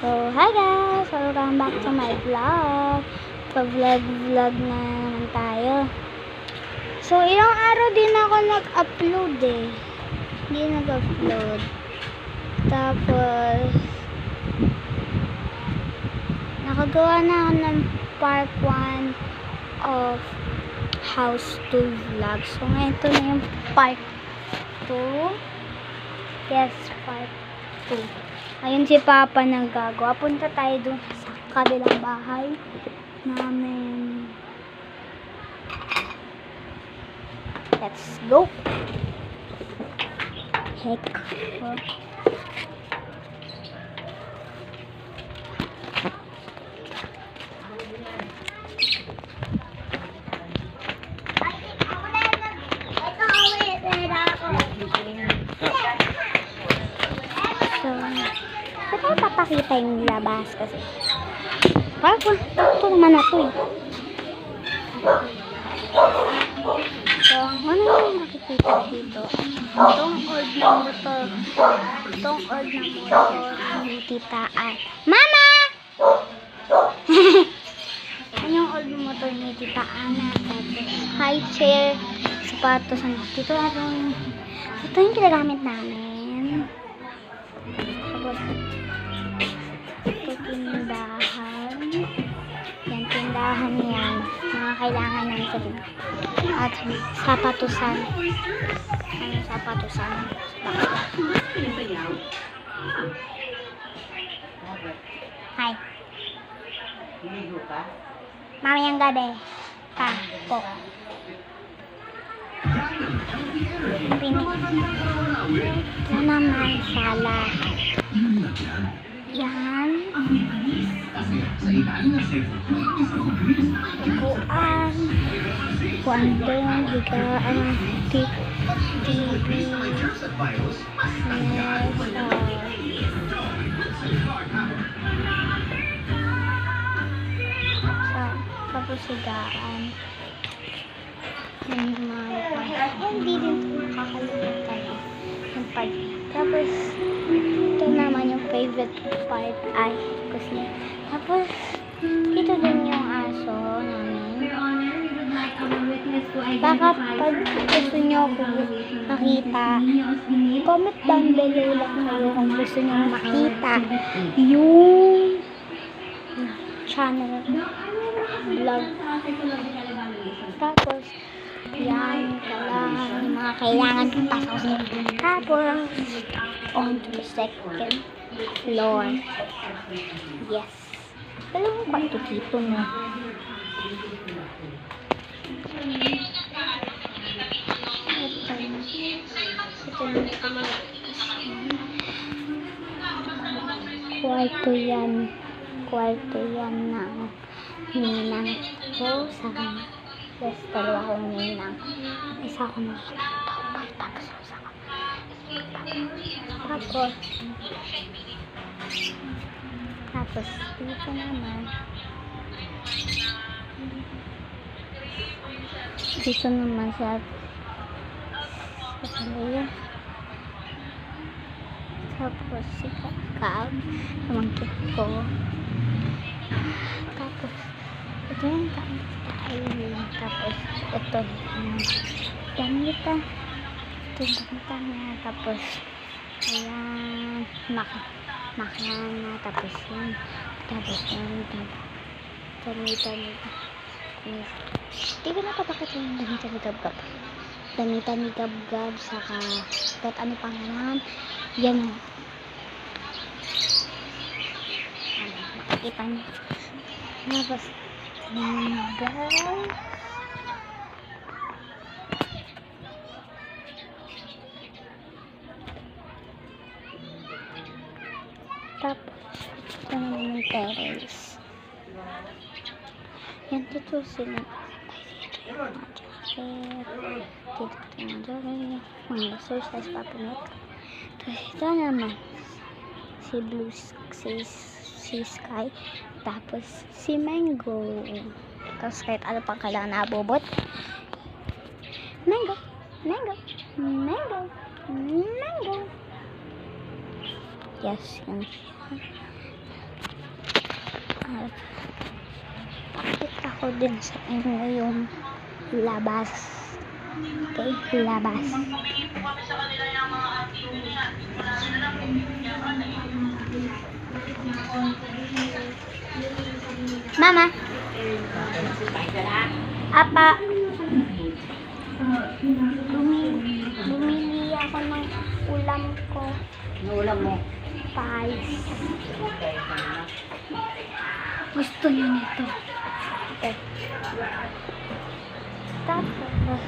So, hi guys! Welcome back to my vlog. Pa-vlog na naman tayo. So, ilang araw din ako nag-upload eh. Hindi nag-upload. Tapos, nakagawa na ako ng part 1 of house tour vlog. So, ngayon ito na yung part 2. Yes, part 2. Ayun si Papa nagagawa. Punta tayo dun sa kabilang bahay namin. Let's go! Heck. Saka papakita yung labas kasi parang ito naman na ito eh. So, ano yung makikita dito? Itong old na motor. Itong old na motor ni Tita Ann. Mama! Ano yung old na motor ni Tita Ann? High chair, sapatos. Dito ito yung kinagamit namin. Tapos, ito tindahan. Yan, tindahan yan. Mga kailangan namin sa tindahan. At sapatusan. Ano sapatusan? Hi. Mamayang gabi. Po. Ito naman sala. Yan. Kuan. Kuan din. Higaan. TV. Tapos higaan. Hindi din nakakalimutan. Tapos, ito naman yung favorite part ay kasi. Tapos, ito din yung aso namin. Baka pag gusto nyo makita, comment down below lang kayo kung gusto nyo makita yung channel vlog. Tapos, yan, mga kailangan pasokin. Tapos, on to the second floor. Yes. Alam mo ba ito dito mo? Kwarto yan. Kwarto yan ng ninang ko sa dalawa akong ninang. Isa ako ng tapos dito naman sa kaliya. Tapos si Kakab namangkit ko. Tapos ito yung tapos ito gamitan. Ito gamitan niya. Tapos ayan makina. Tapos yun. Tapos yun. Gamitan nito. Hindi ko napapakita yung gamitan ni Gab-Gab. Gamitan ni Gab-Gab saka kahit ano pang naman. Yan. Makikita niyo. Tapos guys. Tapos ito naman yung terrace. Yan dito sila. Dito mga exercise papanet. Tapos ito naman si Blue si Sky. Tapos si Mango. Tapos kahit ano pang kailangan na abobot. Mango. Yes, yan. At pakita ko din sa inyo yung labas. Okay, labas. Mama. Apa. Bumili ako ng ulam ko. Ano ulam mo? Pies. Gusto niyo nito. Okay. Tapos,